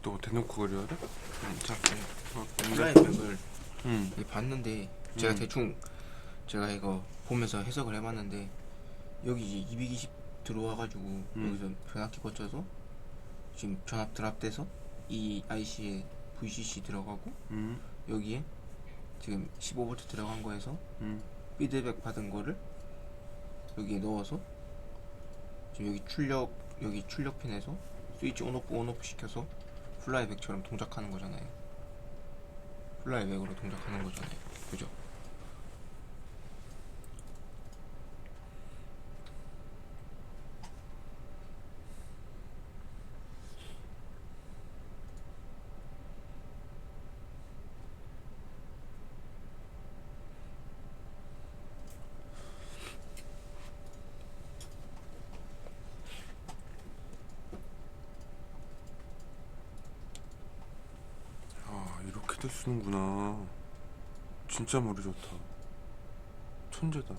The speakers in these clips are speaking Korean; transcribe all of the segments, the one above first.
또 대놓고 그려야 돼? 자, 플라이 백을 응. 봤는데 제가 대충 제가 이거 보면서 해석을 해봤는데 여기 이제 220 들어와가지고 여기서 변압기 거쳐서 지금 전압 드랍돼서 이 IC에 VCC 들어가고 여기에 지금 15V 들어간 거에서 피드백 받은 거를 여기에 넣어서 지금 여기 출력 핀에서 스위치 온오프 시켜서 플라이백처럼 동작하는 거잖아요. 플라이백으로 동작하는 거잖아요. 그죠? 아, 이렇게도 쓰는구나. 진짜 머리 좋다. 천재다.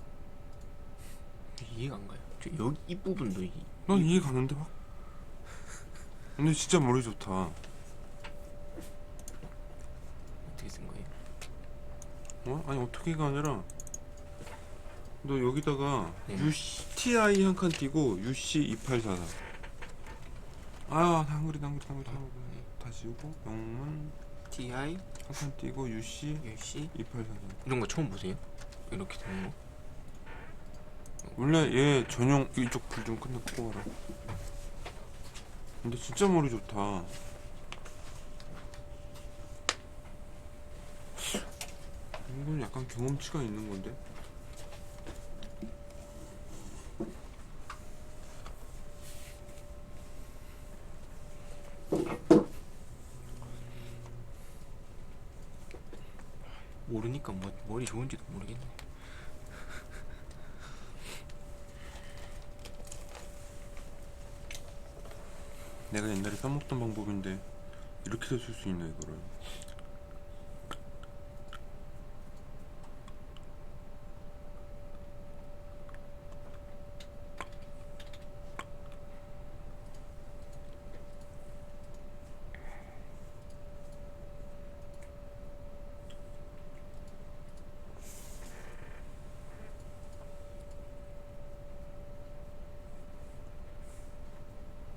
이해가 안 가요. 여기 이 부분도 난 이해 가는데 막. 근데 진짜 머리 좋다. 어떻게 쓴 거예요? 어? 아니 어떻게가 아니라 너 여기다가 네. TI 한 칸 띄고 UC 2844. 아, 한글이 다 지우고 영문 TI, 한 칸 띄고 UC UC 2844. 이런 거 처음 보세요? 이렇게 되는 거? 원래 얘 전용 이쪽 불 좀 끝내고 와라. 근데 진짜 머리 좋다. 이건 약간 경험치가 있는 건데. 모르니까 머리 좋은지도 모르겠네. 내가 옛날에 써먹던 방법인데 이렇게도 쓸 수 있네 이거를.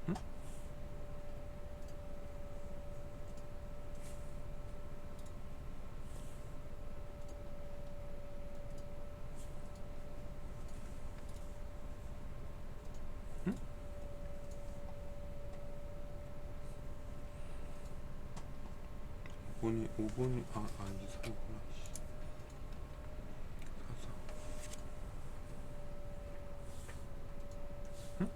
응? 5번이 이제 4구나. 4. 응?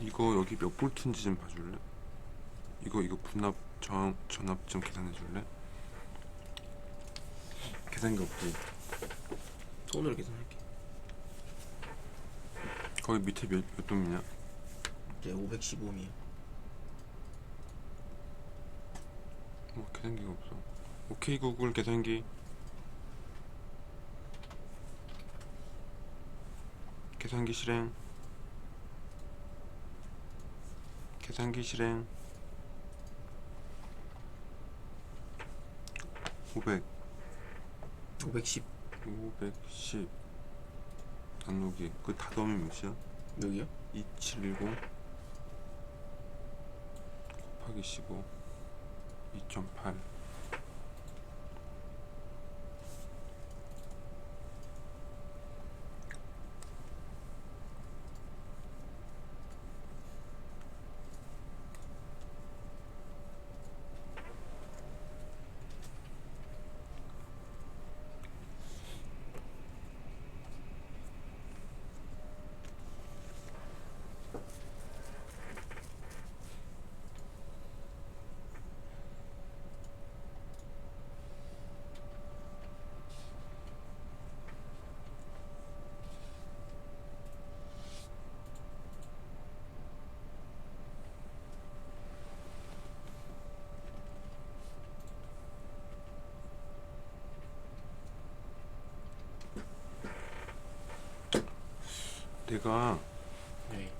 이거 여기 몇 볼트인지 좀 봐줄래? 이거 분압 전압 좀 계산해줄래? 계산기 없지? 손으로 계산할게. 거기 밑에 몇 돔이냐? 이제 515이에요. 뭐 계산기가 없어. 오케이 구글 계산기. 계산기 실행. 계산기 실행. 500 510 510 나누기 그 다 더하면 몇이야? 여기요? 2710 곱하기 15 2.8. 내가 네.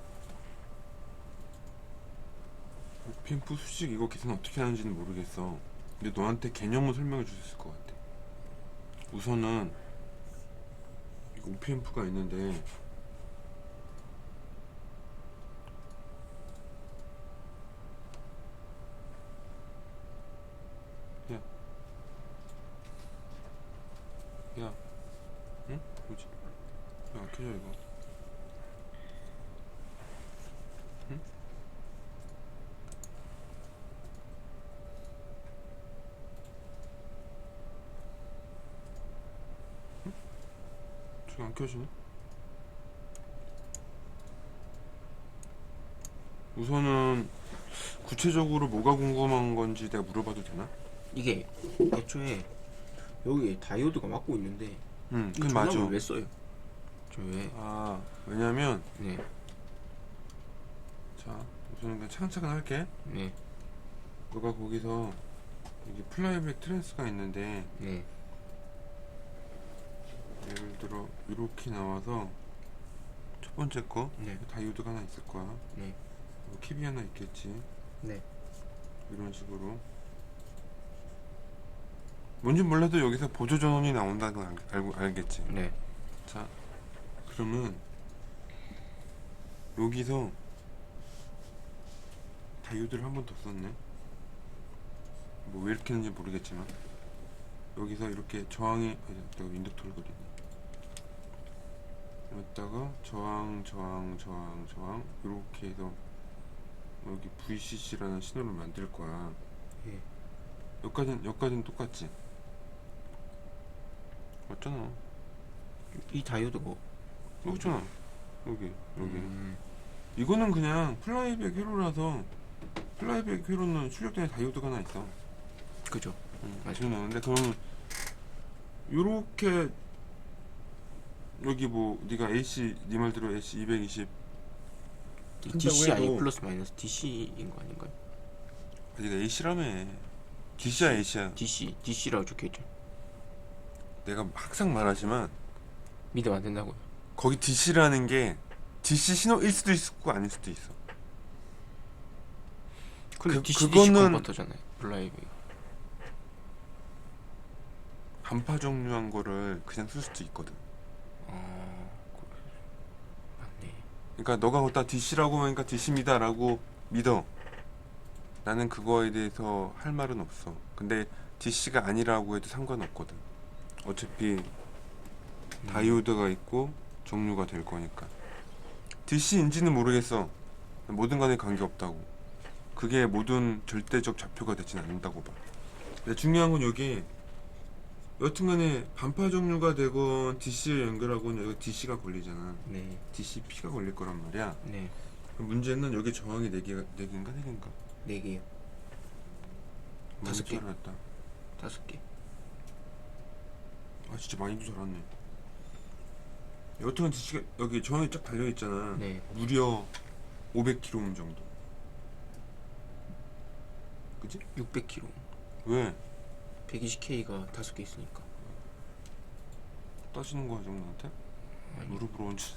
오피앰프 수식 이거 계산 어떻게 하는지는 모르겠어. 근데 너한테 개념을 설명해 줄 수 있을 것 같아. 우선은 이거 오피앰프가 있는데 야, 야, 응? 뭐지? 야, 켜져 이거. 응? 저기 안 켜지네? 우선은 구체적으로 뭐가 궁금한 건지 내가 물어봐도 되나? 이게 애초에 여기에 다이오드가 막고 있는데 응, 이 그건 맞아. 전압을 왜 써요? 저 왜? 아, 왜냐면 네. 자, 우선은 그냥 차근차근 할게. 네. 너가 거기서 이게 플라이백 트랜스가 있는데 네. 예를 들어 이렇게 나와서 첫 번째 거 네. 다이오드가 하나 있을 거야. 네. 캡이 하나 있겠지. 네. 이런 식으로. 뭔지 몰라도 여기서 보조 전원이 나온다는 걸 알겠지. 네. 자, 그러면 여기서 다이오드를 한 번 더 썼네. 뭐 왜 이렇게 했는지 모르겠지만 여기서 이렇게 저항이 내가 인덕터를 그리네. 여기다가 저항 이렇게 해서 여기 VCC라는 신호를 만들 거야. 예. 여기까지는 똑같지? 맞잖아. 이 다이오드가 여기 있잖아. 여기. 음. 이거는 그냥 플라이백 회로라서 플라이백 회로는 출력되는 다이오드가 하나 있어. 그죠. 맞아. 나오는데 그러면 요렇게 여기 뭐 네가 AC 네 말대로 AC 220 DC 아니 해도- 플러스 마이너스 DC인 거 아닌가요? 네가 AC라며. DC야 AC야. DC라고 적혀있죠. 내가 항상 말하지만 믿으면 안 된다고요. 거기 DC라는 게 DC 신호일 수도 있고 아닐 수도 있어. 근데 DC 그거는- 컨버터잖아요. 플라이백. 반파 종류한 거를 그냥 쓸 수도 있거든. 맞네. 그러니까 너가 갖다 DC라고 하니까 DC입니다라고 믿어. 나는 그거에 대해서 할 말은 없어. 근데 DC가 아니라고 해도 상관없거든. 어차피 다이오드가 있고 종류가 될 거니까. DC인지는 모르겠어. 모든 간에 관계없다고. 그게 모든 절대적 좌표가 되진 않는다고 봐. 근데 중요한 건 여기 여튼간에 반파 종류가 되건 DC에 연결하고는 여기 DC가 걸리잖아. 네. DCP가 걸릴 거란 말이야. 네. 그럼 문제는 여기 저항이 4개인가 4개인가? 4개요. 5개. 알았다. 5개. 아 진짜 많이도 잘았네. 여튼간 DC가 여기 저항이 쫙 달려있잖아. 네. 무려 500kΩ 정도. 그치? 600kg. 왜? 120K가 5개 있으니까. 따지는 거야 정도한테? 아니. 무릎으로 온 줄.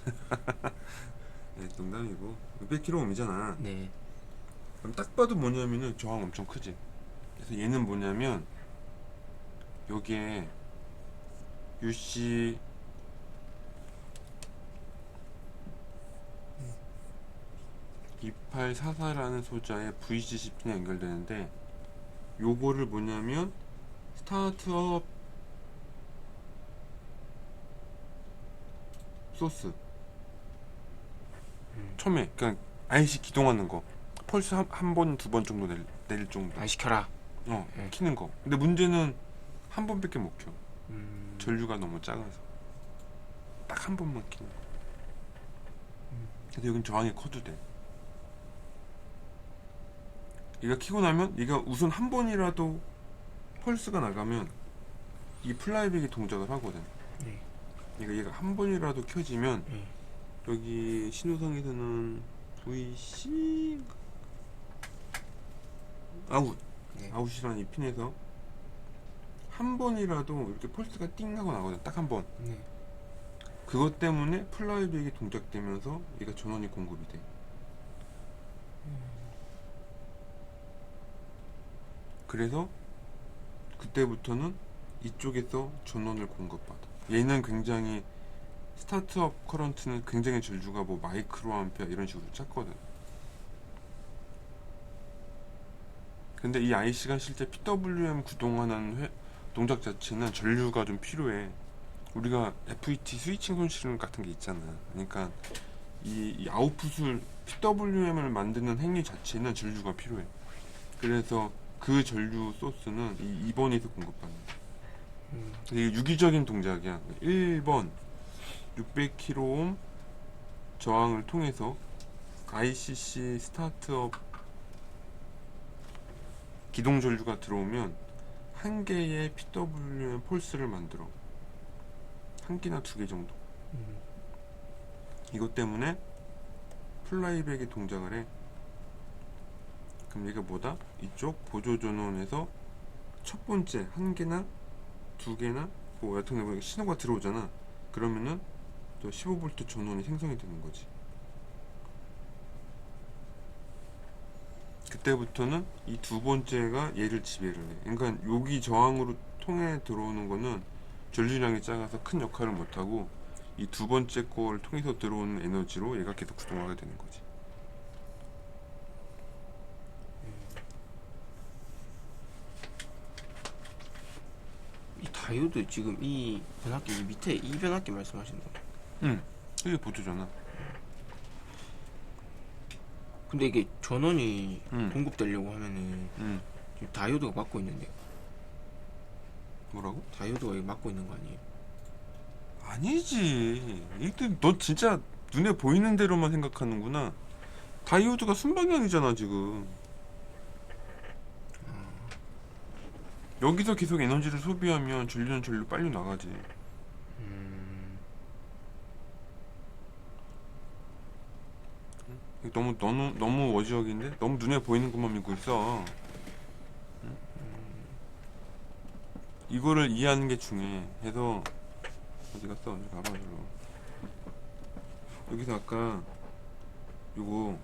네, 농담이고 600kΩ이잖아. 네. 그럼 딱 봐도 뭐냐면은 저항 엄청 크지. 그래서 얘는 뭐냐면 여기에 UC 2844라는 소자의 VCCP에 연결되는데 요거를 뭐냐면 스타트업 소스 처음에 그냥 IC 기동하는 거 펄스 한 번, 두 번 정도 낼 정도 안 시켜라. 네. 키는 거. 근데 문제는 한 번밖에 못 켜. 음. 전류가 너무 작아서 딱 한 번만 키는 거. 근데 여긴 저항이 커도 돼. 얘가 키고 나면 얘가 우선 한 번이라도 펄스가 나가면 이 플라이백이 동작을 하거든. 네. 얘가 한 번이라도 켜지면 네. 여기 신호상에서는 VC 아웃 네. 아웃이라는 이 핀에서 한 번이라도 이렇게 펄스가 띵 하고 나거든. 딱 한 번. 네. 그것 때문에 플라이백이 동작되면서 얘가 전원이 공급이 돼. 그래서 그때부터는 이쪽에서 전원을 공급받아. 얘는 굉장히 스타트업 커런트는 굉장히 전류가 뭐 마이크로 암페어 이런 식으로 작거든. 근데 이 IC가 실제 PWM 구동하는 동작 자체는 전류가 좀 필요해. 우리가 FET 스위칭 손실 같은 게 있잖아. 그러니까 이 아웃풋을 PWM을 만드는 행위 자체는 전류가 필요해. 그래서 그 전류 소스는 이 2번에서 공급받는 거야. 이게 유기적인 동작이야. 1번 600kΩ 저항을 통해서 ICC 스타트업 기동 전류가 들어오면 한 개의 PWM 폴스를 만들어. 한 개나 두 개 정도. 이것 때문에 플라이백이 동작을 해. 그럼 얘가 뭐다? 이쪽 보조 전원에서 첫 번째 한 개나 두 개나 뭐 여튼 신호가 들어오잖아. 그러면은 또 15V 전원이 생성이 되는 거지. 그때부터는 이 두 번째가 얘를 지배를 해. 그러니까 여기 저항으로 통해 들어오는 거는 전류량이 작아서 큰 역할을 못하고 이 두 번째 걸 통해서 들어오는 에너지로 얘가 계속 구동하게 되는 거지. 이 다이오드 지금 이 변압기 이 밑에 이 변압기 말씀하시는 거예요? 응. 이게 보조잖아. 근데 이게 전원이 응. 공급되려고 하면은 응. 지금 다이오드가 막고 있는데 뭐라고? 다이오드가 이거 막고 있는 거 아니에요? 아니지. 이때 너 진짜 눈에 보이는 대로만 생각하는구나. 다이오드가 순방향이잖아 지금. 여기서 계속 에너지를 소비하면 전류는 전류 빨리 나가지. 이거 너무 어지역인데? 너무 눈에 보이는 것만 믿고 있어. 응? 이거를 이해하는 게 중요해. 해서 어디 갔어? 어디 가봐 저로. 여기서 아까 요거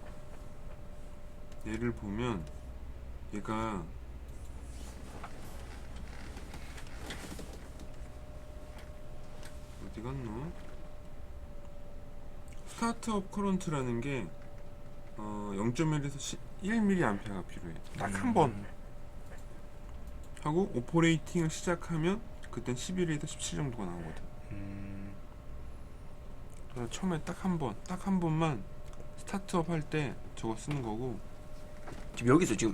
얘를 보면 얘가 어디 갔노? 스타트업 커런트라는 게 0.1에서 1mA가 필요해. 딱 한 번 하고 오퍼레이팅을 시작하면 그땐 11에서 17 정도가 나오거든. 그래서 처음에 딱 한 번만 스타트업 할 때 저거 쓰는 거고. 지금 여기서 지금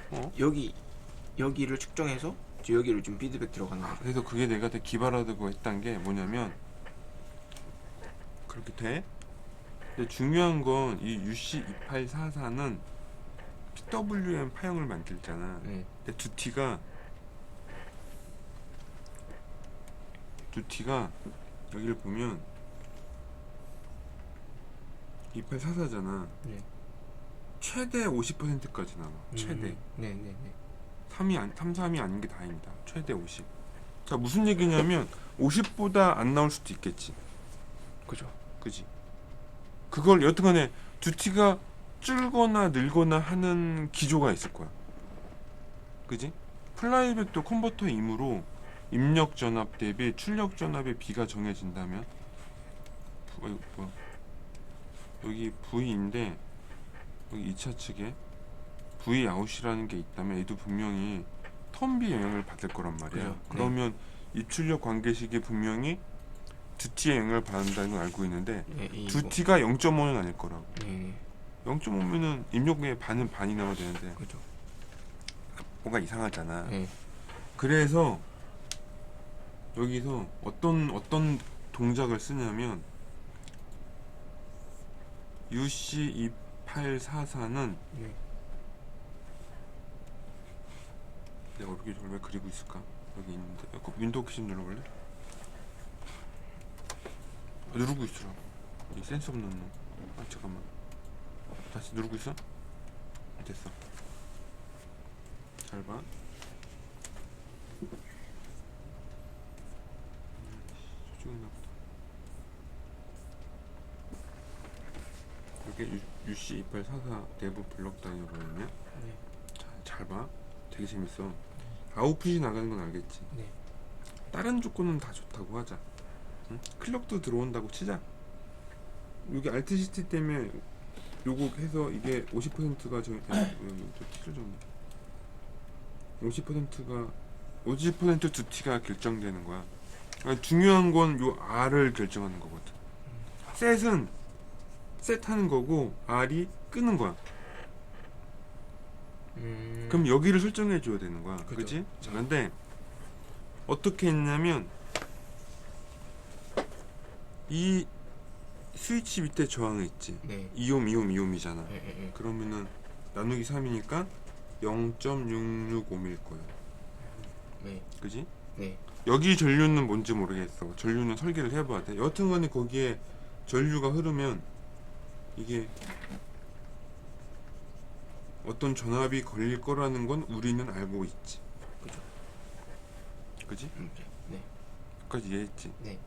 어? 여기를 측정해서 지금 여기로 지금 피드백 들어가는 거죠. 그래서 그게 내가 되게 기발하다고 했던 게 뭐냐면 그렇게 돼. 근데 중요한 건 이 UC2844는 PWM 파형을 만들잖아. 네. 근데 두티가 여기를 보면 2844잖아. 네. 최대 50%까지 나와. 최대. 네네네. 3, 3이 아닌 게 다행이다. 최대 50. 자, 무슨 얘기냐면 50보다 안 나올 수도 있겠지. 그죠. 그지? 그걸 여튼간에 두티가 줄거나 늘거나 하는 기조가 있을 거야. 그지? 플라이백도 컨버터이므로 입력 전압 대비 출력 전압의 비가 정해진다면 여기 V인데 여기 2차 측에 V 아웃이라는 게 있다면 얘도 분명히 턴비 영향을 받을 거란 말이야. 그죠. 그러면 입출력 관계식이 분명히 두티에 영향을 받는다는 걸 알고 있는데 네, 두티가 0.5는 아닐 거라고. 네. 0.5면은 입력의 반이 나와야 되는데 그죠. 뭔가 이상하잖아. 네. 그래서 여기서 어떤 동작을 쓰냐면 UC2844는 네. 내가 여기 저걸 왜 그리고 있을까? 여기 있는데 윈도우 키 좀 눌러볼래? 누르고 있으라고. 이 센스 없는 놈. 아 잠깐만. 다시 누르고 있어? 됐어. 잘 봐. 저쪽인가 보다. 이게 UC2844 내부 블럭 다이어그램이야. 네. 잘 봐. 되게 재밌어. 아웃풋이 나가는 건 알겠지. 네. 다른 조건은 다 좋다고 하자. 응? 클럭도 들어온다고 치자. 여기 알트시티 때문에 요거 해서 이게 50%가 저 티를 좀 50%가 50% 두티가 결정되는 거야. 그러니까 중요한 건 요 R을 결정하는 거거든. 셋은 셋하는 거고 R이 끄는 거야. 그럼 여기를 설정해 줘야 되는 거야. 그죠. 그지? 자, 근데 어떻게 했냐면 이 스위치 밑에 저항이 있지. 네. 2옴, 2옴, 2옴이잖아. 네. 그러면은 나누기 3이니까 0.665밀 거야. 네. 그지? 네. 여기 전류는 뭔지 모르겠어. 전류는 설계를 해봐야 돼. 여튼간에 거기에 전류가 흐르면 이게 어떤 전압이 걸릴 거라는 건 우리는 알고 있지. 그죠. 그지? 네. 여기까지 이해했지? 네.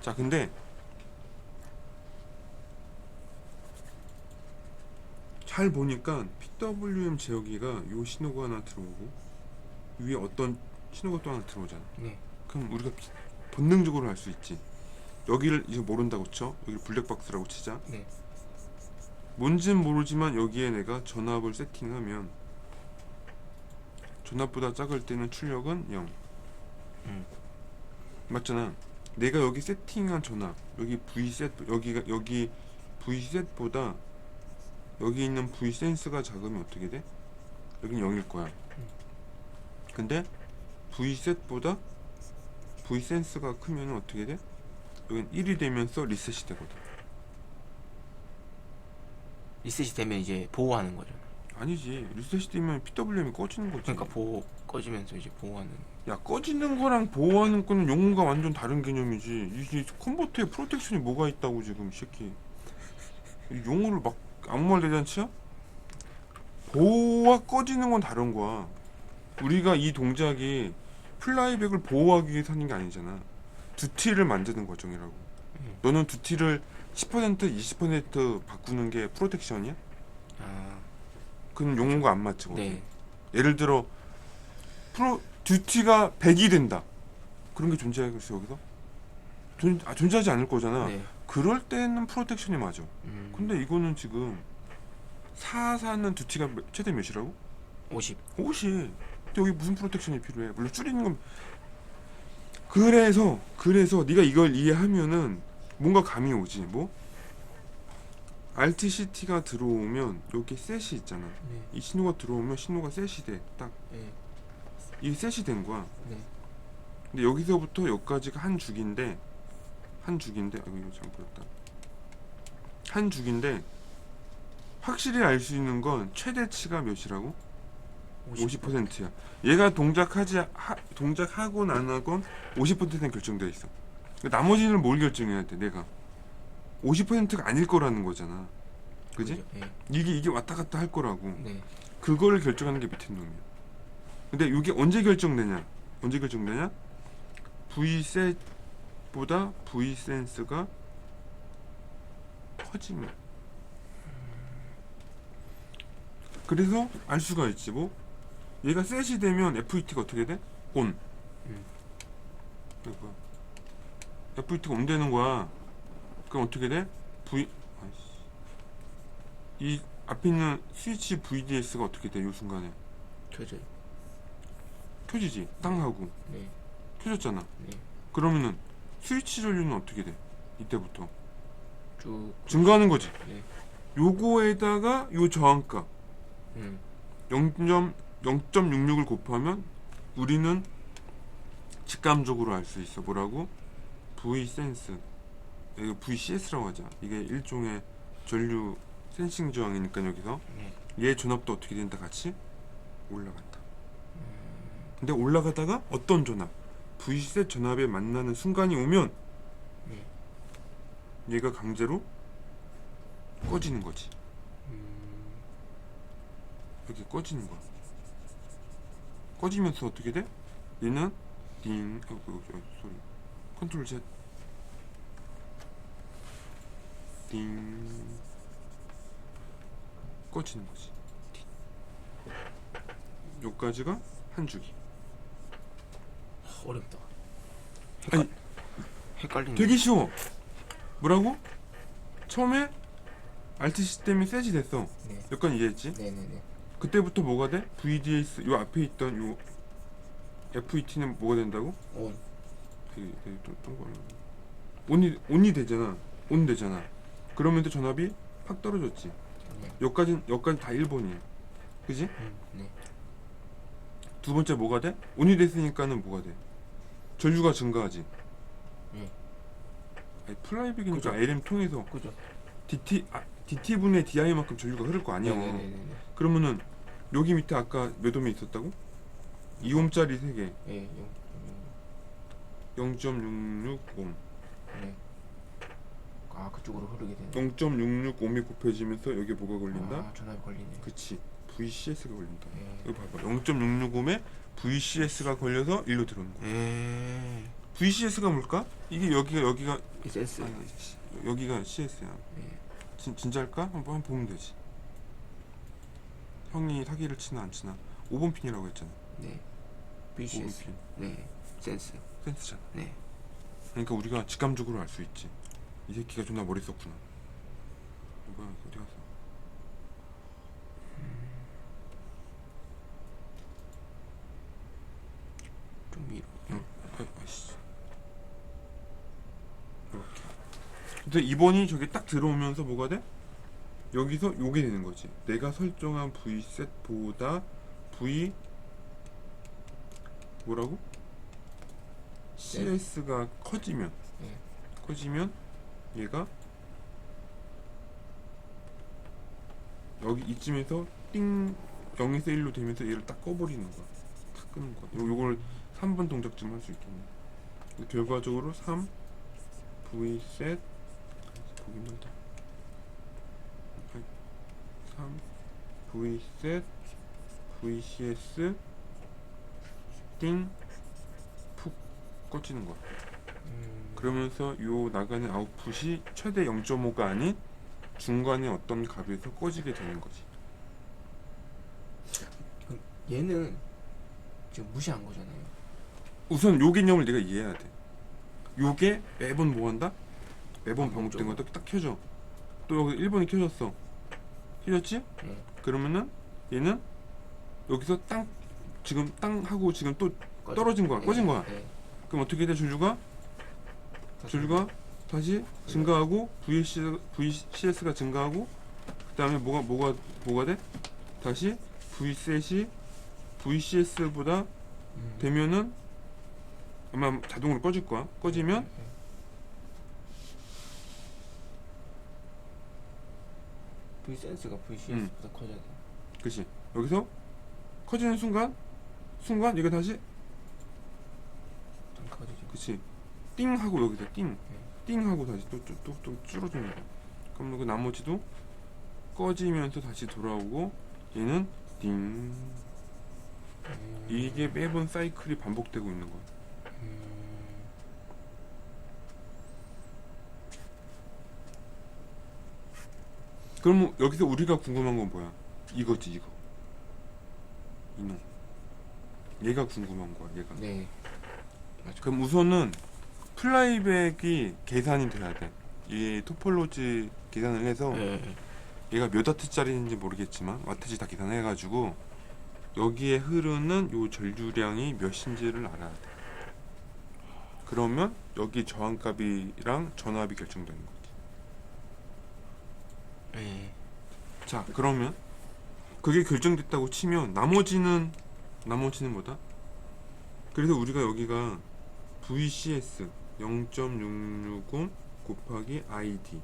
자, 근데 잘 보니까 PWM 제어기가 요 신호가 하나 들어오고 위에 어떤 신호가 또 하나 들어오잖아. 네. 그럼 우리가 본능적으로 알 수 있지. 여기를 이제 모른다고 쳐. 여기를 블랙박스라고 치자. 네. 뭔진 모르지만 여기에 내가 전압을 세팅하면 전압보다 작을 때는 출력은 0. 맞잖아. 내가 여기 세팅한 전압, 여기 V셋, 여기 V셋보다 여기 있는 V센스가 작으면 어떻게 돼? 여기는 0일 거야. 근데 V셋보다 V센스가 크면 어떻게 돼? 여긴 1이 되면서 리셋이 되거든. 리셋이 되면 이제 보호하는 거죠. 아니지. 리셋이 되면 PWM이 꺼지는 거지. 그러니까 보호 꺼지면서 이제 보호하는. 야, 꺼지는 거랑 보호하는 거는 용어가 완전 다른 개념이지. 이 컨버터에 프로텍션이 뭐가 있다고 지금 이 새끼. 이 용어를 막 아무 말 대잔치야? 보호와 꺼지는 건 다른 거야. 우리가 이 동작이 플라이백을 보호하기 위해서 하는 게 아니잖아. 두티를 만드는 과정이라고. 너는 두티를 10% 20% 바꾸는 게 프로텍션이야? 아. 그건 용어가 안 맞지. 거기. 네. 예를 들어 듀티가 100이 된다. 그런 게 존재하겠어 여기서? 존재하지 않을 거잖아. 네. 그럴 때는 프로텍션이 맞아. 근데 이거는 지금 4사는 듀티가 최대 몇이라고? 50. 50. 근데 여기 무슨 프로텍션이 필요해? 물론 줄이는 건 그래서 네가 이걸 이해하면은 뭔가 감이 오지. 뭐? RTCT가 들어오면 여기 셋이 있잖아. 네. 이 신호가 들어오면 신호가 셋이 돼. 딱 네. 이게 셋이 된 거야. 네. 근데 여기서부터 여기까지가 한 죽인데 아이고 이거 잘못 그렸다. 한 죽인데 확실히 알 수 있는 건 최대치가 몇이라고? 50%야. 얘가 동작하건 안 하건 50%는 결정되어 있어. 나머지는 뭘 결정해야 돼? 내가 50%가 아닐 거라는 거잖아. 그지? 그죠? 네. 이게 왔다 갔다 할 거라고. 네. 그거를 결정하는 게 밑에 놈이야. 근데 이게 언제 결정되냐? V셋보다 V센스가 커지면. 그래서 알 수가 있지. 뭐 얘가 셋이 되면 FET가 어떻게 돼? 온. 이거 뭐야? FET가 온 되는 거야. 그럼 어떻게 돼? 이 앞에 있는 스위치 VDS가 어떻게 돼? 이 순간에 켜져요. 켜지지. 땅 하고 네. 켜졌잖아. 네. 그러면은 스위치 전류는 어떻게 돼? 이때부터 쭉 증가하는 거지. 네. 요거에다가 요 저항값 0.66을 곱하면 우리는 직감적으로 알 수 있어. 뭐라고? V센스. 이거 VCS라고 하자. 이게 일종의 전류 센싱 저항이니까 여기서 네. 얘 전압도 어떻게 된다? 같이 올라간다. 근데 올라가다가 어떤 전압? V셋 전압에 만나는 순간이 오면 네. 얘가 강제로 꺼지는 거지. 이렇게 꺼지는 거야. 꺼지면서 어떻게 돼? 얘는 띵, 소리. 컨트롤 Z. 띵. 꺼지는 거지. 요까지가 한 주기. 어렵다. 아니, 헷갈리네. 되게 쉬워. 뭐라고? 처음에 Alt 시스템이 셋이 됐어. 네. 여기까지 이해했지? 네네네. 그때부터 뭐가 돼? VDS 요 앞에 있던 요 FET는 뭐가 된다고? 온. 되게 동그라미. 온이 되잖아. 온 되잖아. 그러면 또 전압이 팍 떨어졌지. 네. 여기까지 다 1번이야. 그지? 네. 두 번째 뭐가 돼? 온이 됐으니까는 뭐가 돼? 전류가 증가하지. 네. 아니, 플라이백이니까 그죠. LM 통해서 그죠. DT분의 DI만큼 전류가 흐를 거 아니야. 네네네네. 그러면은 여기 밑에 아까 몇 옴이 있었다고? 2옴짜리 3개. 예. 0.66옴. 네. 아 그쪽으로 흐르게 되네. 0.66옴이 곱해지면서 여기 뭐가 걸린다? 아 전압이 걸리네. 그치. VCS가 걸린다. 예. 이거 봐봐. 0.66옴에 VCS가 걸려서 일로 들어오는 거야. 예. VCS가 뭘까? 이게 여기가 이 센스. 아니, 여기가 CS야. 예. 진짜일까? 한번 보면 되지. 형이 사기를 치나 안 치나. 5번 핀이라고 했잖아. 네. 5번 BCS. 핀. 네. 센스. 센스잖아. 네. 그러니까 우리가 직감적으로 알 수 있지. 이 새끼가 존나 머리 썼구나. 뭐야, 어디 갔어? 좀 위로. 아이씨. 이렇게. 근데 2번이 저기 딱 들어오면서 뭐가 돼? 여기서 요게 되는 거지. 내가 설정한 V셋보다 V 뭐라고? CS가 커지면 네. 커지면 얘가 여기 이쯤에서 띵 0에서 1로 되면서 얘를 딱 꺼버리는 거야. 탁 끄는 거야. 요걸 3번 동작 좀 할 수 있겠네. 결과적으로 3 V셋 보기 힘들다. 3 V셋 VCS 띵 푹 꺼지는 거야. 그러면서 요 나가는 아웃풋이 최대 0.5가 아닌 중간에 어떤 값에서 꺼지게 되는 거지. 얘는 지금 무시한 거잖아요. 우선 요 개념을 내가 이해해야 돼. 요게 매번 뭐 한다? 매번 반복된 반복적으로. 것도 딱 켜져. 또 여기 1번이 켜졌어. 켜졌지? 네. 그러면은 얘는 여기서 땅 지금 땅 하고 지금 또 꺼져. 떨어진 거야. 꺼진 거야. 네. 그럼 어떻게 돼? 전류가 다시 증가하고 VCS가 증가하고 그 다음에 뭐가 돼? 다시 V셋이 VCS보다 되면은 아마 자동으로 꺼질 거야. 꺼지면 V 센스가 VCS보다 커져야 돼. 그치. 여기서 커지는 순간 얘가 다시 좀 커지죠. 그치. 띵 하고 여기서 띵 하고 다시 또 줄어드는 거야. 그럼 그 나머지도 꺼지면서 다시 돌아오고 얘는 띵. 이게 매번 사이클이 반복되고 있는 거야. 그럼 여기서 우리가 궁금한 건 뭐야? 이거지 이거. 이놈. 얘가 궁금한 거야. 얘가. 네. 맞아. 그럼 우선은 플라이백이 계산이 돼야 돼. 이 토폴로지 계산을 해서 네. 얘가 몇 와트짜리인지 모르겠지만 와트지 다 계산해가지고 여기에 흐르는 요 전류량이 몇인지를 알아야 돼. 그러면 여기 저항값이랑 전압이 결정되는 거지. 네. 자, 그러면 그게 결정됐다고 치면 나머지는 뭐다? 그래서 우리가 여기가 VCS 0.660 곱하기 ID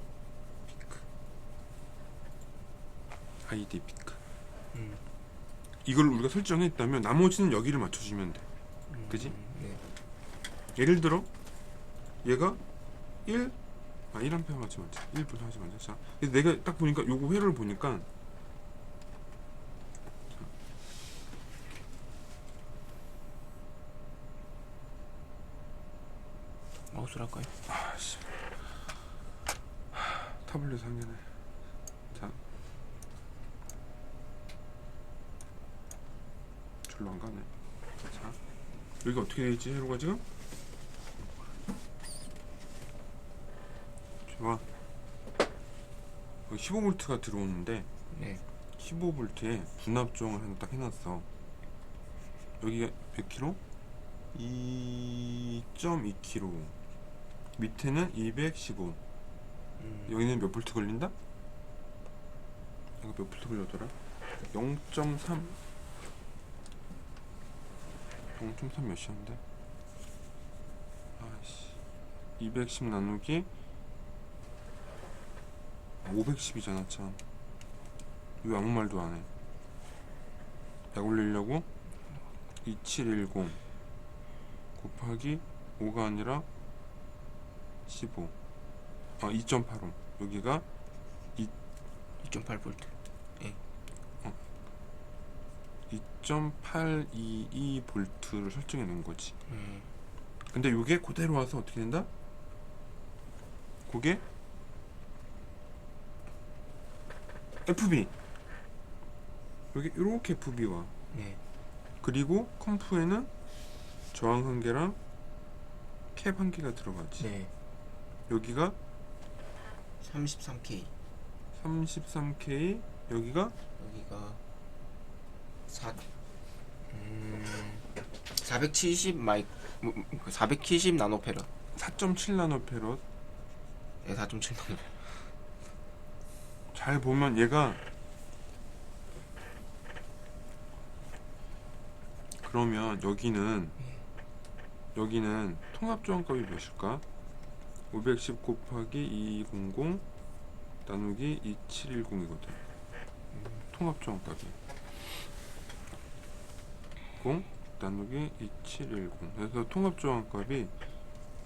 피크 이걸 우리가 설정했다면 나머지는 여기를 맞춰주면 돼. 그지? 네. 예를 들어 얘가 1 1A 하지 말자. 1분 하지 말자. 자, 그래서 내가 딱 보니까 요거 회로를 보니까 마우스를 할까요? 아씨 타블렛 상해네. 자 별로 안 가네. 자, 여기가 어떻게 되어 있지? 회로가 지금? 좋아. 여기 15V가 들어오는데 네. 15V에 분압 조항을 하나 딱 해놨어. 여기가 몇 킬로? 2.2kg. 밑에는 215. 여기는 몇 볼트 걸린다? 이거 몇 볼트 걸려더라? 0.3 몇이었는데? 아이씨, 210 나누기 510이잖아. 참, 왜 아무 말도 안 해? 약 올리려고 2710 곱하기 5가 아니라 15. 2.85. 여기가 2.8V. 2.822V를 설정해 놓은 거지. 근데 이게 그대로 와서 어떻게 된다? 그게 FB. 여기 이렇게 FB 와. 네. 그리고 컴프에는 저항 한 개랑 캡 한 개가 들어가지. 네. 여기가 33K. 33K. 여기가 470 470 나노페럿. 4.7 나노페럿. 네, 4.7 나노페럿. 잘 보면 얘가, 그러면 여기는 통합 저항값이 몇일까? 510 곱하기 2200 나누기 2710이거든. 통합 저항값이 0 나누기 2710. 그래서 통합 저항값이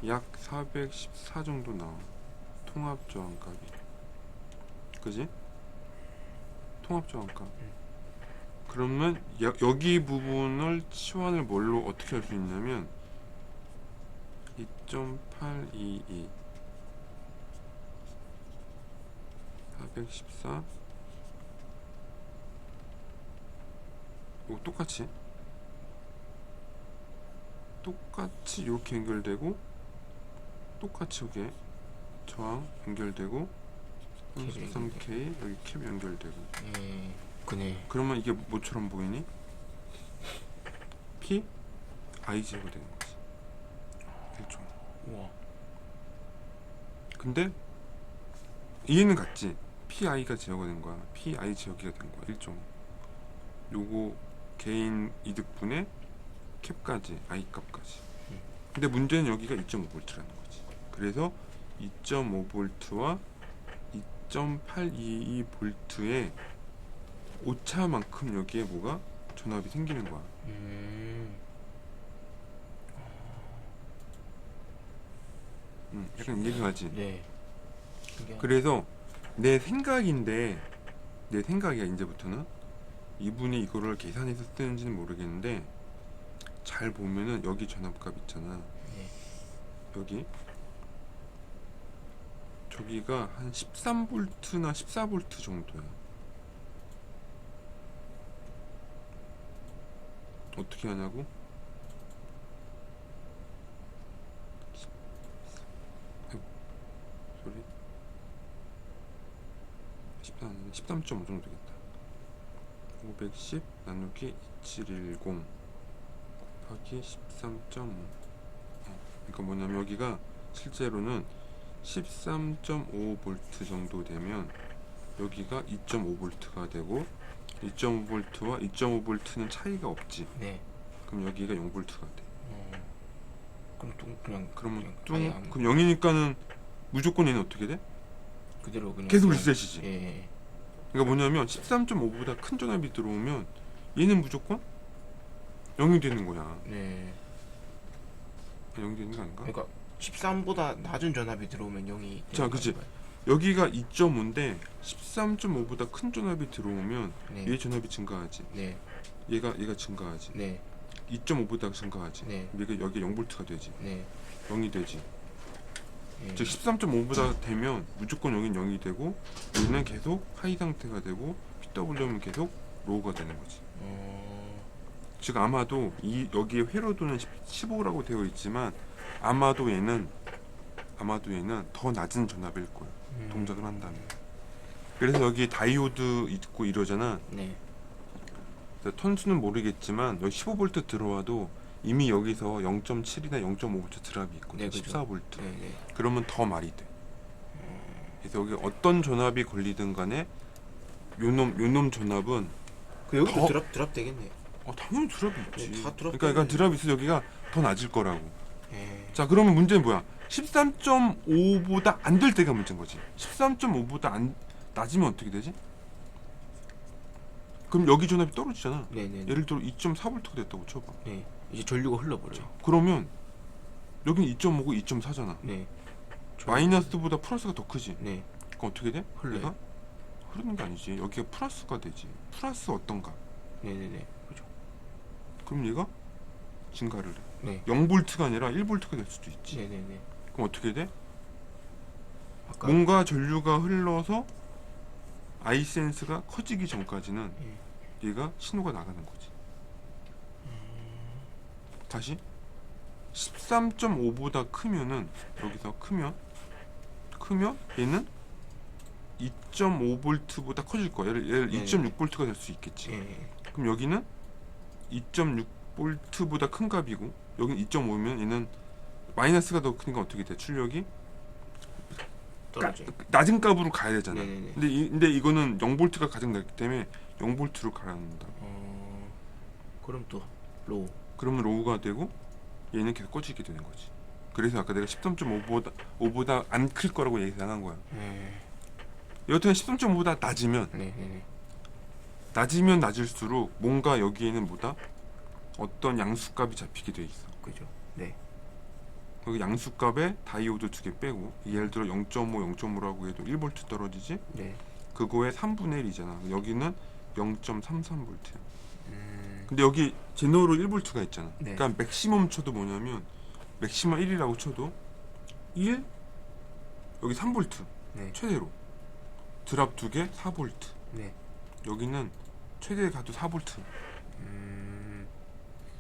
약 414 정도 나와. 통합 저항값이. 그지? 통합 저항값. 그러면 여기 부분을 치환을 뭘로 어떻게 할 수 있냐면 2.822 414 이거 똑같이 이렇게 연결되고, 똑같이 여기 저항 연결되고, 33K 여기 캡 연결되고. 그네. 그러면 이게 뭐처럼 보이니? P I 제가 되는 거지. 1종. 우와. 근데 이해는 갔지? PI가 제어가 된 거야. PI 제어기가 된 거야. 1종. 요거 개인 이득분의 캡까지, I 값까지. 근데 문제는 여기가 2.5V라는 거지. 그래서 2.5V와 2.822V의 오차만큼 여기에 뭐가 전압이 생기는 거야. 약간 이해가 가지? 네. 그래서 내 생각이야. 이제부터는 이분이 이거를 계산해서 쓰는지는 모르겠는데, 잘 보면은 여기 전압값 있잖아. 네. 여기 저기가 한 13V나 14V 정도야. 어떻게 하냐고? 소리 13.5 정도 되겠다. 510 나누기 2710 곱하기 13.5. 그러니까 뭐냐면 여기가 실제로는 13.5V 정도 되면 여기가 2.5V가 되고, 2.5V와 2.5V는 차이가 없지. 네. 그럼 여기가 0V가 돼. 그럼 또 그냥 그러면 아예 안- 그럼 0이니까는 무조건 얘는 어떻게 돼? 그대로 그냥 계속 그냥- 리셋이지. 예. 그러니까 뭐냐면 13.5보다 큰 전압이 들어오면 얘는 무조건 0이 되는 거야. 네. 0이 되는 거 아닌가? 그러니까 13보다 낮은 전압이 들어오면 0이 자, 그치. 여기가 2.5인데 13.5보다 큰 전압이 들어오면 네. 얘 전압이 증가하지. 네. 얘가 증가하지. 네. 2.5보다 증가하지. 네. 얘가 여기 0V가 되지. 네. 0이 되지. 예. 즉 13.5보다 되면 무조건 여긴 0이 되고, 얘는 계속 하이 상태가 되고, PW는 계속 로우가 되는 거지. 즉 아마도 이 여기에 회로도는 15라고 되어 있지만 아마도 얘는 더 낮은 전압일 거예요. 동작을 한다면. 그래서 여기 다이오드 있고 이러잖아. 네. 턴수는 모르겠지만 여기 15V 들어와도 이미 여기서 0.7이나 0.5V 드랍이 있거든. 네, 그죠. 14V. 네, 네. 그러면 더 말이 돼. 그래서 여기 어떤 전압이 걸리든 간에 요놈 전압은 그 여기도 더- 드랍 되겠네. 당연히 드랍이 있지. 네, 다 드랍 그러니까 되네. 드랍이 있어 여기가 더 낮을 거라고. 예. 자 그러면 문제는 뭐야? 13.5보다 안 될 때가 문제인 거지. 13.5보다 안 낮으면 어떻게 되지? 그럼 여기 전압이 떨어지잖아. 네네. 예를 들어 2.4V가 됐다고 쳐봐. 네. 이제 전류가 흘러버려. 그러면 여기는 2.5고 2.4잖아. 네. 마이너스보다 플러스가 더 크지. 네. 그럼 어떻게 돼? 흘러요. 얘가? 흐르는 게 아니지. 여기가 플러스가 되지. 플러스 어떤가? 네네네. 그죠. 그럼 얘가 증가를 해. 네. 0V가 아니라 1V가 될 수도 있지. 네네네. 그럼 어떻게 돼? 아까 뭔가 전류가 흘러서 아이센스가 커지기 전까지는 얘가 신호가 나가는 거지. 다시 13.5보다 크면은 여기서 크면 얘는 2.5V보다 커질 거야. 얘를 네. 2.6V가 될 수 있겠지. 예. 그럼 여기는 2.6V보다 큰 값이고 여기는 2.5면 얘는 마이너스가 더 크니까 어떻게 돼? 출력이 떨어져. 낮은 값으로 가야 되잖아. 네네네. 근데 이거는 0V가 가장 낮기 때문에 0V로 가란다. 그럼 또 로우. 그러면 로우가 되고 얘는 계속 꺼지게 되는 거지. 그래서 아까 내가 13.5보다 안 클 거라고 예상한 거야. 예. 여튼 13.5보다 낮으면 네네네. 낮을수록 뭔가 여기에는 뭐다? 어떤 양수값이 잡히게 돼 있어. 그죠. 네. 여기 양수값에 다이오드 2개 빼고 예를 들어 0.5, 0.5라고 해도 1V 떨어지지? 네. 그거의 3분의 1이잖아. 여기는 0.33V야. 음. 근데 여기 제너로 1V가 있잖아. 네. 그러니까 맥시멈 쳐도 뭐냐면 맥시멈 1이라고 쳐도 1 여기 3V 네. 최대로 드랍 2개 4V 네. 여기는 최대 가도 4V 음.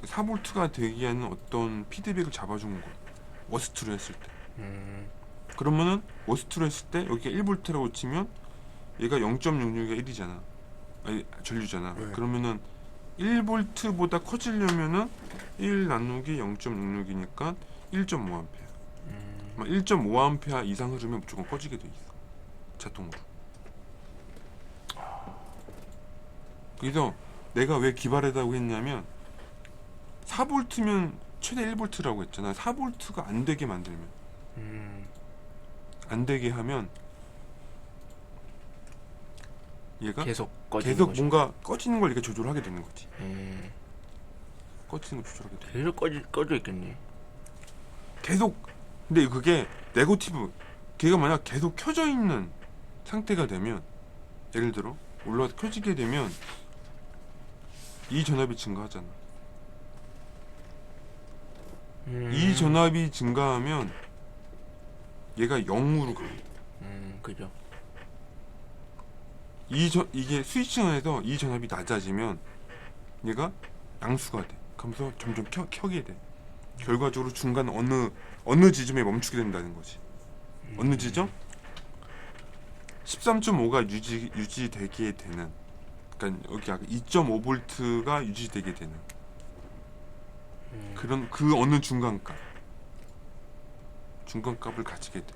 4V가 되기 위한 어떤 피드백을 잡아주는 거야. 워스트로 했을 때. 음. 그러면은 워스트로 했을 때 여기가 1V라고 치면 얘가 0.66이 1이잖아. 아니 전류잖아. 네. 그러면은 1V보다 커지려면은 1 나누기 0.66이니까 1.5A. 1.5A 이상 흐르면 무조건 꺼지게 돼 있어. 자동으로. 그래서 내가 왜 기발하다고 했냐면 4V면 최대 1V라고 했잖아. 4V가 안 되게 만들면 안 되게 하면 얘가 계속 꺼지는 계속 거죠. 뭔가 꺼지는 걸 이렇게 조절하게 되는 거지. 예. 꺼지는 걸 조절하게 돼. 계속 꺼져 있겠네. 계속 근데 그게 네거티브 걔가 만약 계속 켜져 있는 상태가 되면 예를 들어 올라와서 켜지게 되면 이 전압이 증가하잖아. 이 전압이 증가하면 얘가 0으로 가. 그죠. 이게 스위칭 안에서 이 전압이 낮아지면 얘가 양수가 돼. 그러면서 점점 켜게 돼. 결과적으로 중간 어느 지점에 멈추게 된다는 거지. 어느 지점? 13.5가 유지되게 되는. 그러니까 여기 아까 2.5V가 유지되게 되는 그런 그 어느 중간값을 가지게 돼.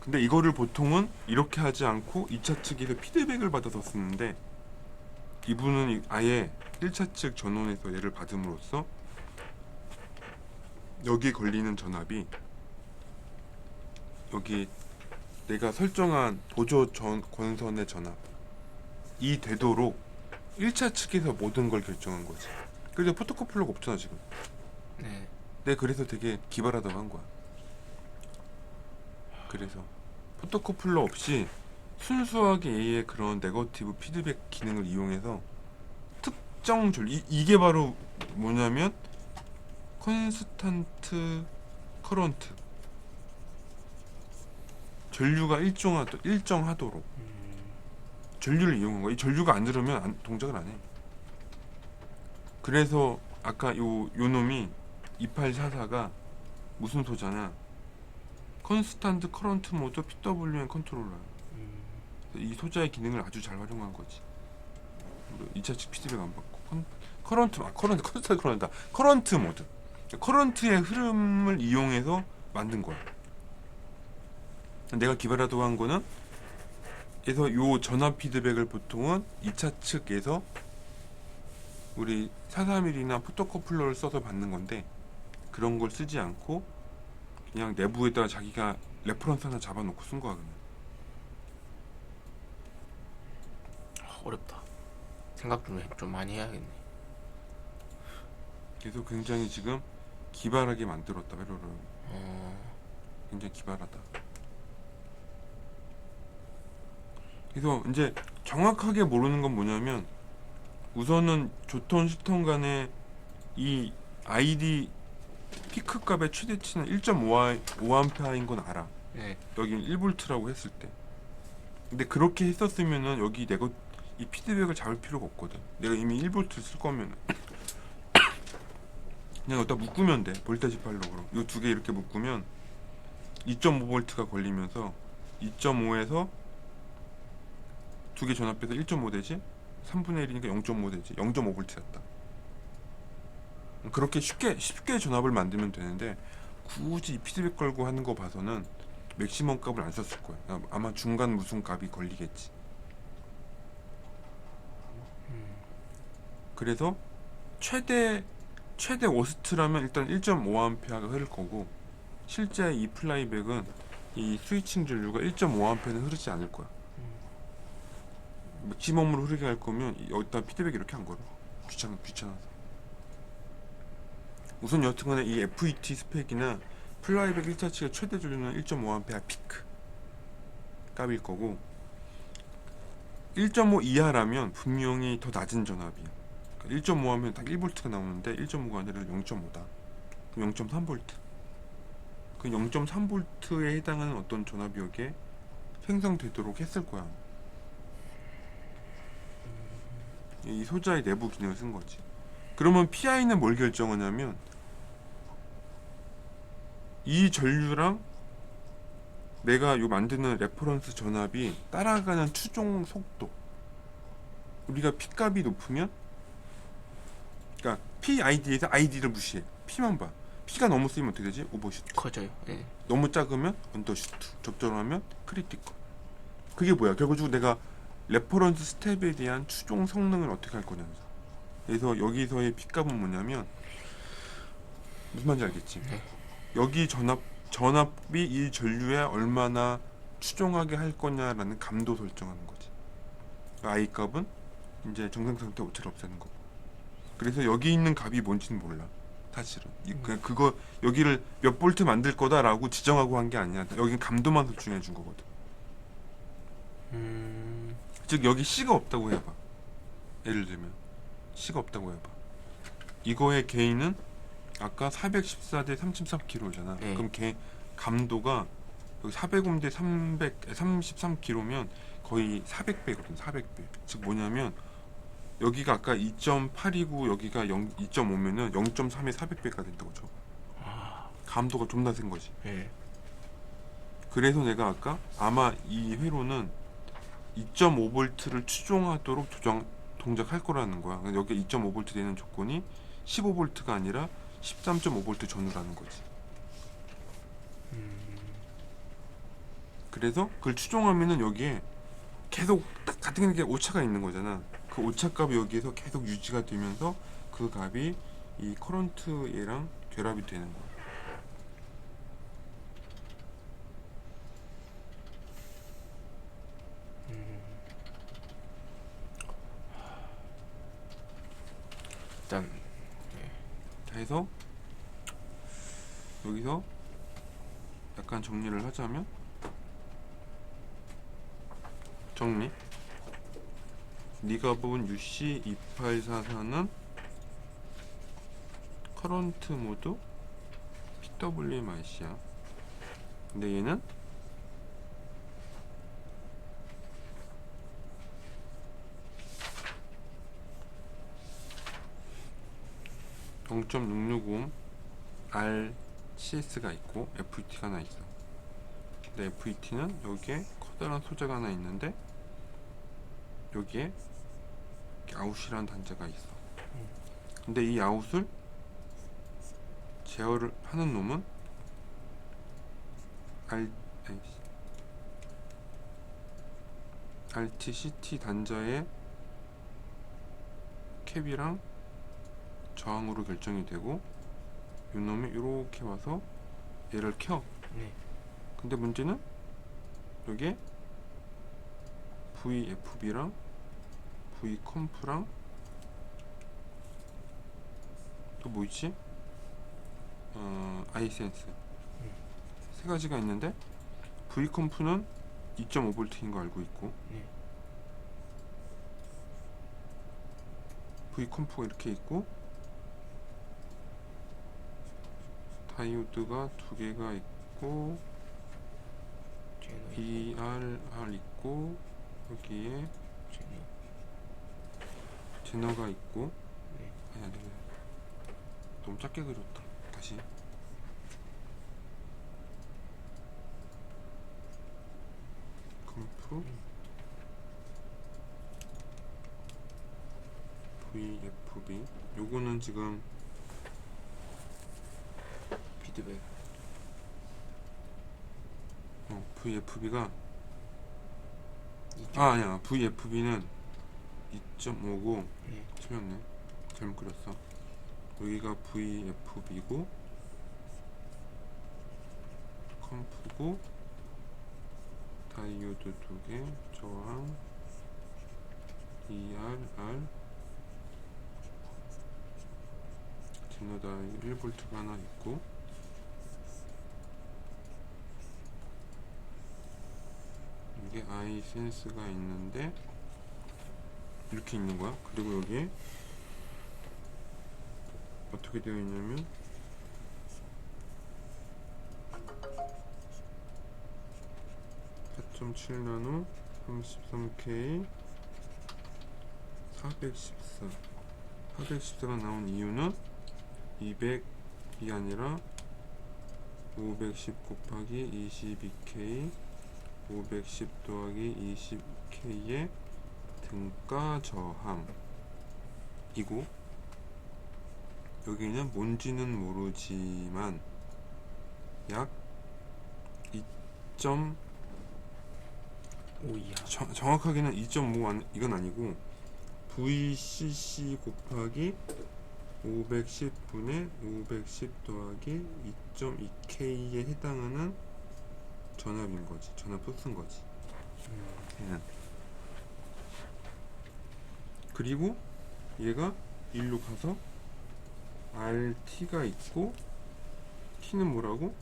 근데 이거를 보통은 이렇게 하지 않고 2차 측에서 피드백을 받아서 쓰는데 이분은 아예 1차 측 전원에서 얘를 받음으로써 여기 걸리는 전압이 여기 내가 설정한 보조 권선의 전압이 되도록 1차 측에서 모든 걸 결정한 거지. 그래서 포토커플러가 없잖아 지금. 네. 내가 그래서 되게 기발하다고 한 거야. 그래서 포토커플러 없이 순수하게 A의 그런 네거티브 피드백 기능을 이용해서 특정 이게 바로 뭐냐면 컨스탄트 커런트 전류가 일정하도록 전류를 이용한 거야. 이 전류가 안 들으면 동작을 안 해. 그래서 아까 요 놈이 2844가 무슨 소자냐? 컨스탄트 커런트 모드 PWM 컨트롤러야. 이 소자의 기능을 아주 잘 활용한 거지. 2차 측 피드백 안 받고 커런트 모드. 커런트의 흐름을 이용해서 만든 거야. 내가 기발하다고 한 거는 그래서 요 전압 피드백을 보통은 2차 측에서 우리 431이나 포토커플러를 써서 받는 건데 그런 걸 쓰지 않고 그냥 내부에다가 자기가 레퍼런스 하나 잡아놓고 쓴 거야. 그냥. 어렵다. 생각 좀 많이 해야겠네. 그래서 굉장히 지금 기발하게 만들었다. 회로를 굉장히 기발하다. 그래서 이제 정확하게 모르는 건 뭐냐면 우선은 조턴 슈턴 간의 이 ID 피크 값의 최대치는 1.5A인 건 알아. 네. 여긴 1V라고 했을 때. 근데 그렇게 했었으면은 여기 내가 이 피드백을 잡을 필요가 없거든. 내가 이미 1V 쓸 거면은 그냥 여기다 묶으면 돼. 볼타지 파일로그로. 이 두 개 이렇게 묶으면 2.5V가 걸리면서 2.5에서 두 개 전압해서 1.5 되지? 3분의 1이니까 0.5 되지. 0.5V였다. 그렇게 쉽게 전압을 만들면 되는데 굳이 피드백 걸고 하는 거 봐서는 맥시멈 값을 안 썼을 거야. 아마 중간 무슨 값이 걸리겠지. 그래서 최대 워스트라면 일단 1.5A가 흐를 거고 실제 이 플라이백은 이 스위칭 전류가 1.5A는 흐르지 않을 거야. 맥시멈으로 흐르게 할 거면 여기다 피드백 이렇게 안 걸어. 귀찮아서. 우선 여튼간에 이 FET 스펙이나 플라이백 1차 측의 최대 전류는 1.5A 피크 값일 거고 1.5 이하라면 분명히 더 낮은 전압이야. 1.5 하면 딱 1V가 나오는데 1.5가 아니라 0.5다. 그럼 0.3V. 그 0.3V에 해당하는 어떤 전압이 여기에 생성되도록 했을 거야. 이 소자의 내부 기능을 쓴 거지. 그러면 PI는 뭘 결정하냐면 이 전류랑 내가 요 만드는 레퍼런스 전압이 따라가는 추종 속도. 우리가 P 값이 높으면 그러니까 PID에서 ID를 무시해. P만 봐. P가 너무 쓰이면 어떻게 되지? 오버슈트. 커져요. 네. 너무 작으면 언더슈트. 적절하면 크리티컬. 그게 뭐야? 결국적으로 내가 레퍼런스 스텝에 대한 추종 성능을 어떻게 할 거냐는 거야. 그래서 여기서의 P 값은 뭐냐면 무슨 말인지 알겠지? 네. 여기 전압이 이 전류에 얼마나 추종하게 할 거냐라는 감도 설정하는 거지. I 값은 이제 정상 상태 오차를 없애는 거고. 그래서 여기 있는 값이 뭔지는 몰라. 사실은 그거 여기를 몇 볼트 만들 거다라고 지정하고 한 게 아니야. 여기 감도만 설정해 준 거거든. 즉 여기 C가 없다고 해봐. 예를 들면 C가 없다고 해봐. 이거의 게인은 아까 414 대 33kg잖아. 네. 그럼 감도가 여기 400옴 대 33kg면 거의 400배거든. 400배. 즉 뭐냐면 여기가 아까 2.8이고 여기가 2.5면은 0.3에 400배가 된다고 쳐. 감도가 존나 센 거지. 네. 그래서 내가 아까 아마 이 회로는 2.5V를 추종하도록 동작할 거라는 거야. 여기 2.5V 되는 조건이 15V가 아니라 13.5V 전후라는 거지. 그래서 그걸 추종하면은 여기에 계속 같은 게 오차가 있는 거잖아. 그 오차 값이 여기에서 계속 유지가 되면서 그 값이 이 커런트 얘랑 결합이 되는 거야. 일단 자 해서 여기서 약간 정리를 하자면 정리. 네가 본 UC2844는 커런트 모드 PWMIC야. 근데 얘는 0.665 RCS가 있고 FET가 하나 있어. 근데 FET는 여기에 커다란 소재가 하나 있는데 여기에 아웃이라는 단자가 있어. 근데 이 아웃을 제어를 하는 놈은 RTCT 단자의 캡이랑 저항으로 결정이 되고 이 놈이 이렇게 와서 얘를 켜. 네. 근데 문제는 여기에 VFB랑 V컴프랑 또 뭐 있지? 아이센스 세 가지가 있는데 V컴프는 2.5V인 거 알고 있고 네. V컴프가 이렇게 있고 다이오드가 두 개가 있고 제너 ERR 있고 여기에 제너. 제너가 있고 네. 아니 너무 작게 그렸다. 다시 컴프 VFB 요거는 지금 피드백. VFB가 이쪽. 아니야 VFB는 2.5고 네. 틀렸네 잘못 그렸어. 여기가 VFB고 컴프고 다이오드 두개 저항 ERR 제너다 1V가 하나 있고 이게 아이센스가 있는데 이렇게 있는 거야. 그리고 여기에 어떻게 되어 있냐면 (4.7나노) 33K 414가 나온 이유는 200이 아니라 510 곱하기 22K 510 더하기 20K의 등가 저항이고 여기는 뭔지는 모르지만 약 2. 오이야. 정확하게는 2.5 이건 아니고 VCC 곱하기 510분의 510 더하기 2.2K에 해당하는 전압인 거지. 전압 소스인 거지. 얘는. 그리고 얘가 일로 가서 RT가 있고 T는 뭐라고?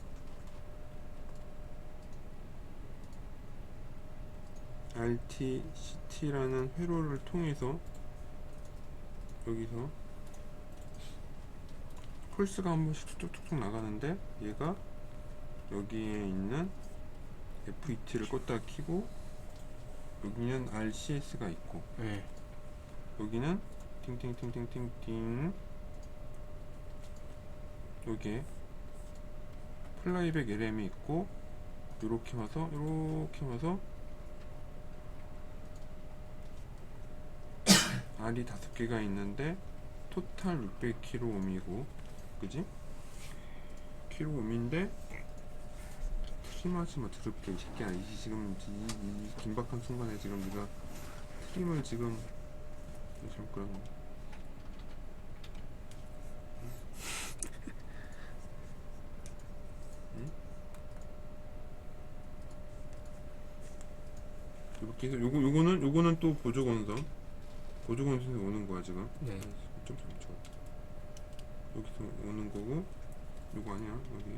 RTCT라는 회로를 통해서 여기서 폴스가 한 번씩 툭툭툭 나가는데 얘가 여기에 있는 FET를 껐다 키고 여기는 RCS가 있고 네. 여기는 띵띵띵띵띵띵 여기에 플라이백 LM이 있고 요렇게 와서 R이 5개가 있는데 토탈 600kΩ이고 그지? kΩ인데 트림하지마 더럽게 이 새끼야. 지금 이 긴박한 순간에 지금 네가 트림을 지금 잘못 그렸네. 응? 이렇게 해서 요거는 또 보조건선 오는 거야 지금. 네. 좀 쳐. 여기서 오는 거고 요거 아니야 여기.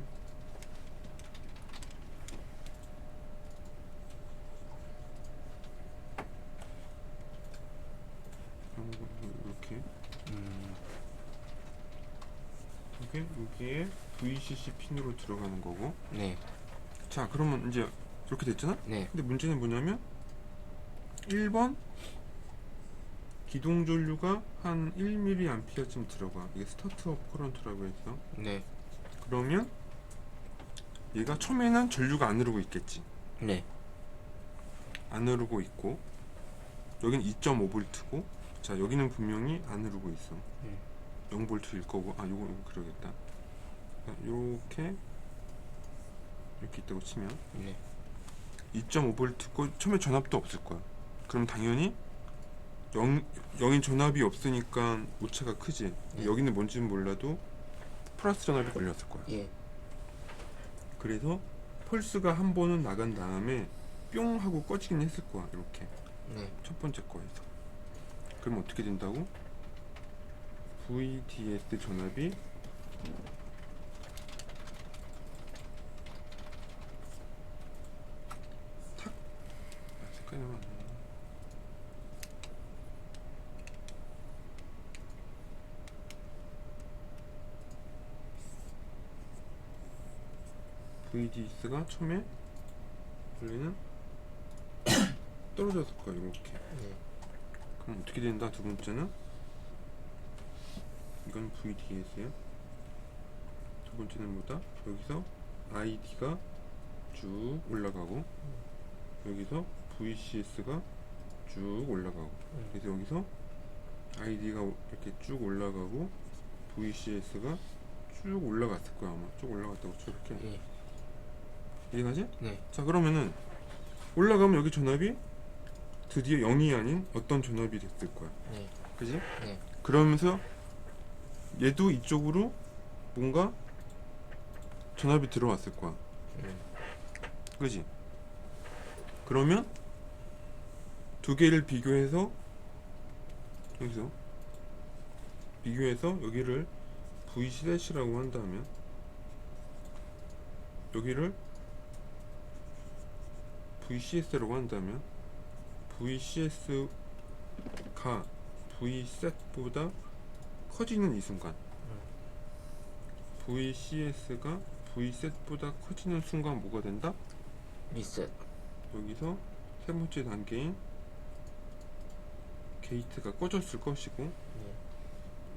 이렇게 여기에 VCC 핀으로 들어가는 거고. 네. 자 그러면 이제 이렇게 됐잖아. 네. 근데 문제는 뭐냐면 1번 기동 전류가 한 1mA쯤 들어가. 이게 스타트업 커런트라고 해서. 네. 그러면 얘가 처음에는 전류가 안 흐르고 있겠지. 네. 안 흐르고 있고 여긴 2.5V고 자 여기는 분명히 안 흐르고 있어. 0V일 거고 요거 그러겠다. 요렇게 이렇게 있다고 치면 네. 2.5V고 처음에 전압도 없을 거야. 그럼 당연히 0인 전압이 없으니까 오차가 크지. 네. 여기는 뭔지는 몰라도 플러스 전압이 걸렸을 거야. 예. 그래서 펄스가 한 번은 나간 다음에 뿅 하고 꺼지긴 했을 거야. 이렇게 네. 첫 번째 거에서. 그럼 어떻게 된다고? VDS 전압이 탁 색깔이 너무 안 나네. VDS가 처음에 원래는 떨어졌을 거야. 이렇게. 네. 그럼 어떻게 된다? 두 번째는 이건 VDS야. 두 번째는 뭐다? 여기서 ID가 쭉 올라가고 여기서 VCS가 쭉 올라가고 그래서 여기서 ID가 이렇게 쭉 올라가고 VCS가 쭉 올라갔을 거야. 아마 쭉 올라갔다고 저렇게. 예. 이해가지? 네. 자 그러면은 올라가면 여기 전압이 드디어 0이 아닌 어떤 전압이 됐을 거야. 네. 그지? 네. 그러면서 얘도 이쪽으로 뭔가 전압이 들어왔을 거야. 그지? 그러면 두 개를 비교해서 여기서 비교해서 여기를 VC라고 한다면 여기를 VCS라고 한다면 VCS가 V셋보다 커지는 이 순간 VCS가 V셋보다 커지는 순간 뭐가 된다? 리셋. 여기서 세 번째 단계인 게이트가 꺼졌을 것이고 네.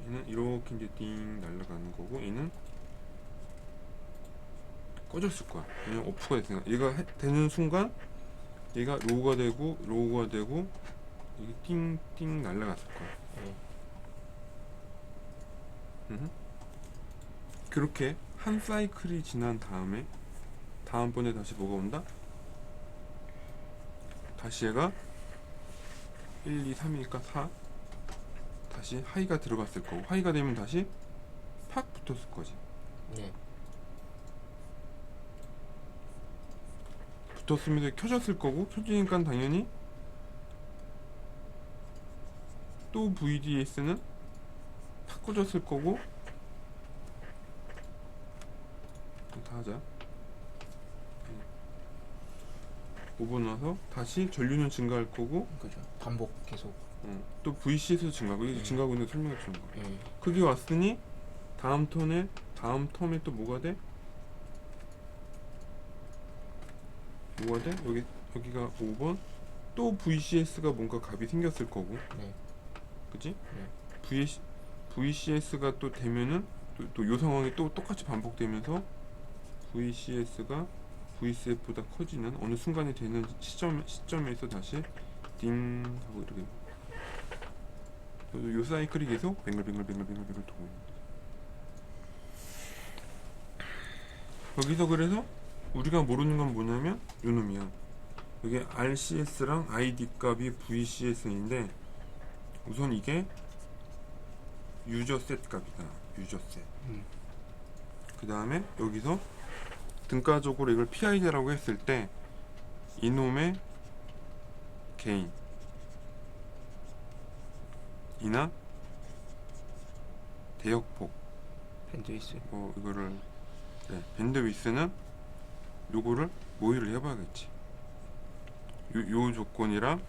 얘는 이렇게 이제 띵 날아가는 거고 얘는 꺼졌을 거야. 왜냐면 오프가 됐으니까 얘가 되는 순간 얘가 로우가 되고 이게 띵띵 날아갔을 거야. 네. 그렇게 한 사이클이 지난 다음에 다음번에 다시 뭐가 온다? 다시 얘가 1, 2, 3이니까 4 다시 하이가 들어갔을 거고 하이가 되면 다시 팍 붙었을 거지. 네. 붙었으면서 켜졌을 거고 켜지니까 당연히 또 VDS는 탁 꺼졌을 거고 다 하자. 5분 와서 다시 전류는 증가할 거고 그죠. 반복 계속. 또 VC에서 증가하고 이게 증가하고 있는 거 설명해 주는 거야. 예. 그게 왔으니 다음 턴에 또 뭐가 돼? 뭐가 돼? 여기가 5번 또 VCS가 뭔가 값이 생겼을 거고 네. 그치? 네. VCS가 또 되면은 또 요 상황이 또 똑같이 반복되면서 VCS가 VCF보다 커지는 어느 순간이 되는 시점에서 다시 띵 하고 이렇게 요 사이클이 계속 뱅글뱅글 돌고 있는 거야. 여기서 그래서 우리가 모르는 건 뭐냐면 요 놈이야. 여기 RCS랑 ID 값이 VCS인데 우선 이게 유저 셋 값이다. 유저 셋. 그 다음에 여기서 등가적으로 이걸 PID라고 했을 때 이놈의 게인 이나 대역폭 밴드위스. 이거를 밴드위스는 요거를 모의를 해봐야겠지. 요 조건이랑